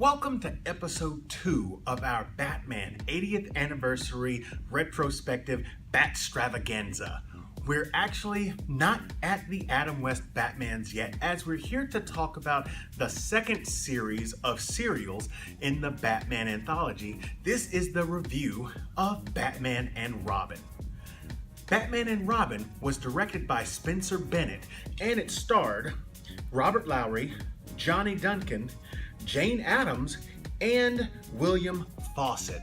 Welcome to episode 2 of our Batman 80th anniversary retrospective Batstravaganza. We're actually not at the Adam West Batmans yet, as we're here to talk about the second series of serials in the Batman anthology. This is the review of Batman and Robin. Batman and Robin was directed by Spencer Bennett, and it starred Robert Lowery, Johnny Duncan, Jane Addams, and William Fawcett.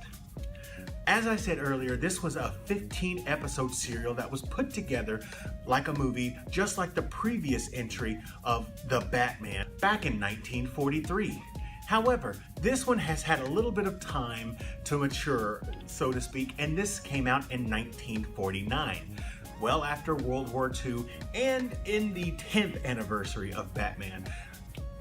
As I said earlier, this was a 15-episode serial that was put together like a movie, just like the previous entry of The Batman back in 1943. However, this one has had a little bit of time to mature, so to speak, and this came out in 1949, well after World War II and in the 10th anniversary of Batman.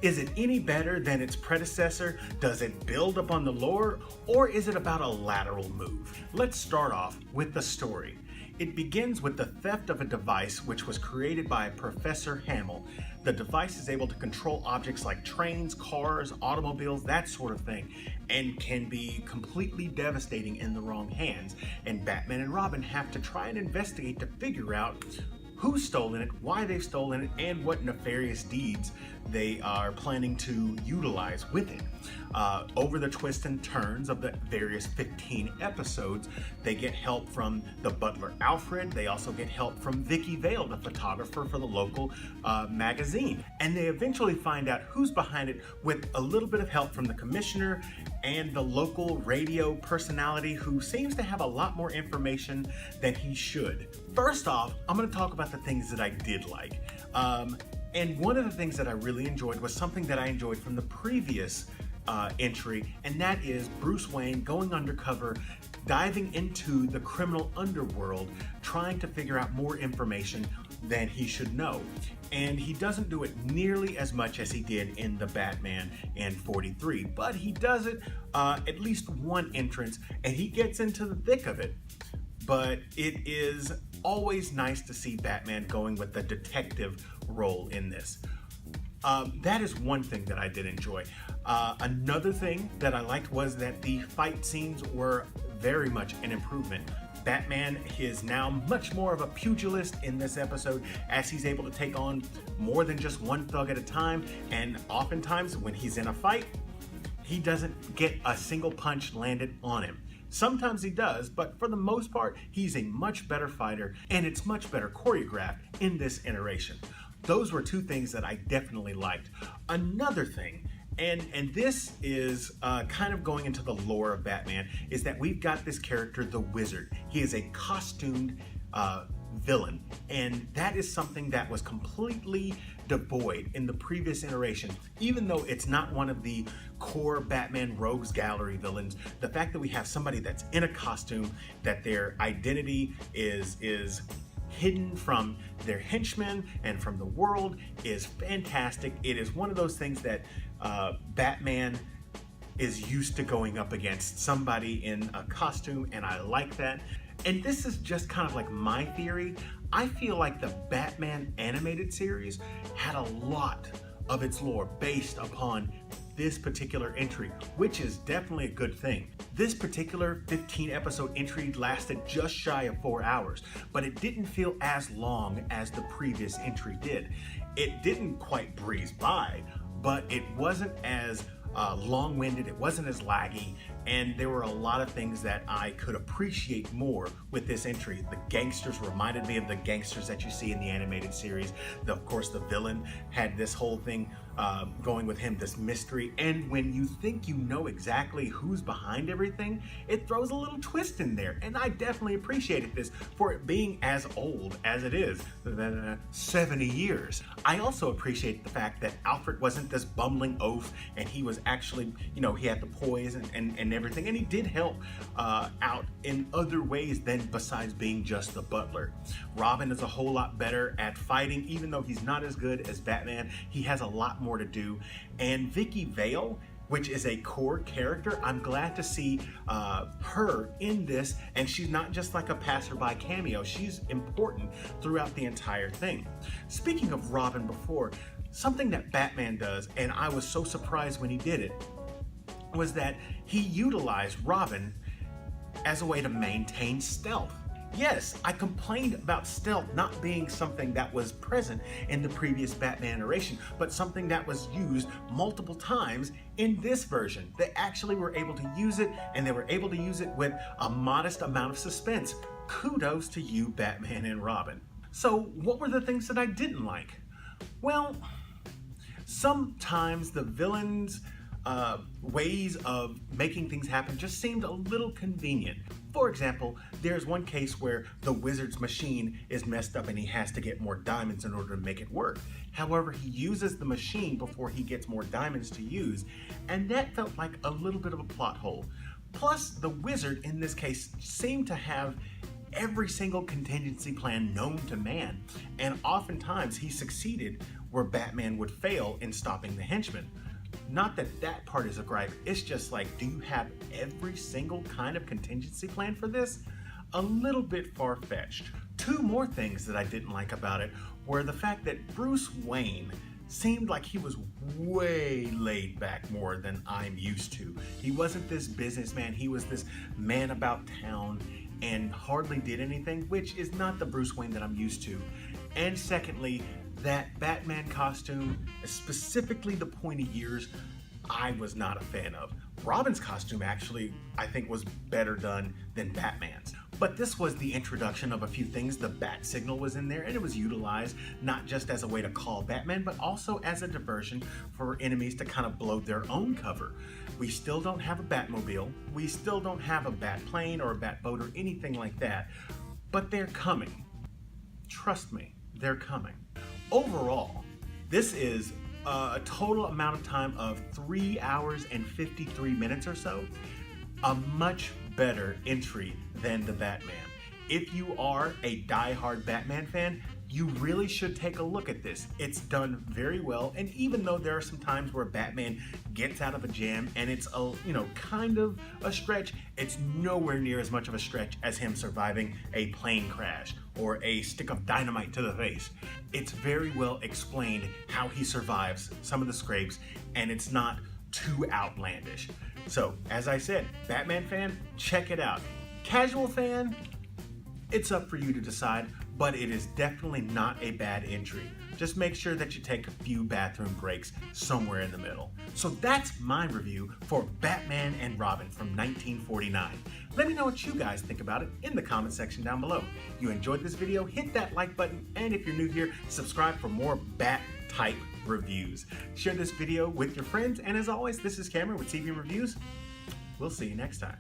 Is it any better than its predecessor? Does it build upon the lore, or is it about a lateral move? Let's start off with the story. It begins with the theft of a device which was created by Professor Hamill. The device is able to control objects like trains, cars, automobiles, that sort of thing, and can be completely devastating in the wrong hands. And Batman and Robin have to try and investigate to figure out who's stolen it, why they've stolen it, and what nefarious deeds they are planning to utilize with it. Over the twists and turns of the various 15 episodes, they get help from the butler Alfred. They also get help from Vicky Vale, the photographer for the local magazine. And they eventually find out who's behind it with a little bit of help from the commissioner and the local radio personality who seems to have a lot more information than he should. First off, I'm going to talk about the things that I did like. And one of the things that I really enjoyed was something that I enjoyed from the previous entry, and that is Bruce Wayne going undercover, diving into the criminal underworld, trying to figure out more information than he should know. And he doesn't do it nearly as much as he did in the Batman in 43, but he does it at least one entrance, and he gets into the thick of it. But it is always nice to see Batman going with the detective role in this. That is one thing that I did enjoy. Another thing that I liked was that the fight scenes were very much an improvement. Batman is now much more of a pugilist in this episode, as he's able to take on more than just one thug at a time, and oftentimes when he's in a fight, he doesn't get a single punch landed on him. Sometimes he does, but for the most part, he's a much better fighter, and it's much better choreographed in this iteration. Those were two things that I definitely liked. Another thing, and this is kind of going into the lore of Batman, is that we've got this character, the Wizard. He is a costumed villain, and that is something that was completely devoid in the previous iteration. Even though it's not one of the core Batman Rogues Gallery villains, the fact that we have somebody that's in a costume, that their identity is hidden from their henchmen and from the world, is fantastic. It is one of those things that Batman is used to going up against somebody in a costume, and I like that. And this is just kind of like my theory. I feel like the Batman animated series had a lot of its lore based upon this particular entry, which is definitely a good thing. This particular 15-episode entry lasted just shy of 4 hours, but it didn't feel as long as the previous entry did. It didn't quite breeze by, but it wasn't as long-winded, it wasn't as laggy, and there were a lot of things that I could appreciate more with this entry. The gangsters reminded me of the gangsters that you see in the animated series. Of course, the villain had this whole thing going with him, this mystery, and when you think you know exactly who's behind everything, it throws a little twist in there, and I definitely appreciated this for it being as old as it is, 70 years. I also appreciate the fact that Alfred wasn't this bumbling oaf, and he was actually, he had the poise and everything, and he did help out in other ways than besides being just the butler. Robin is a whole lot better at fighting, even though he's not as good as Batman. He has a lot more to do. And Vicky Vale, which is a core character, I'm glad to see her in this, and she's not just like a passerby cameo. She's important throughout the entire thing. Speaking of Robin before, something that Batman does, and I was so surprised when he did it, was that he utilized Robin as a way to maintain stealth. Yes, I complained about stealth not being something that was present in the previous Batman iteration, but something that was used multiple times in this version. They actually were able to use it, and they were able to use it with a modest amount of suspense. Kudos to you, Batman and Robin. So, what were the things that I didn't like? Well, sometimes the villains' ways of making things happen just seemed a little convenient. For example, there's one case where the wizard's machine is messed up and he has to get more diamonds in order to make it work. However, he uses the machine before he gets more diamonds to use, and that felt like a little bit of a plot hole. Plus, the wizard in this case seemed to have every single contingency plan known to man, and oftentimes he succeeded where Batman would fail in stopping the henchmen. Not that that part is a gripe, it's just like, do you have every single kind of contingency plan for this? A little bit far-fetched. Two more things that I didn't like about it were the fact that Bruce Wayne seemed like he was way laid back more than I'm used to. He wasn't this businessman, he was this man about town and hardly did anything, which is not the Bruce Wayne that I'm used to. And secondly, that Batman costume, specifically the pointy ears, I was not a fan of. Robin's costume actually, I think, was better done than Batman's. But this was the introduction of a few things. The bat signal was in there, and it was utilized not just as a way to call Batman, but also as a diversion for enemies to kind of blow their own cover. We still don't have a Batmobile. We still don't have a bat plane or a bat boat or anything like that, but they're coming. Trust me, they're coming. Overall, this is a total amount of time of 3 hours and 53 minutes or so. A much better entry than the Batman. If you are a die-hard Batman fan, you really should take a look at this. It's done very well, and even though there are some times where Batman gets out of a jam and it's a, kind of a stretch, it's nowhere near as much of a stretch as him surviving a plane crash or a stick of dynamite to the face. It's very well explained how he survives some of the scrapes, and it's not too outlandish. So, as I said, Batman fan, check it out. Casual fan, it's up for you to decide, but it is definitely not a bad entry. Just make sure that you take a few bathroom breaks somewhere in the middle. So that's my review for Batman and Robin from 1949. Let me know what you guys think about it in the comment section down below. If you enjoyed this video, hit that like button, and if you're new here, subscribe for more Bat-type reviews. Share this video with your friends, and as always, this is Cameron with TV Reviews. We'll see you next time.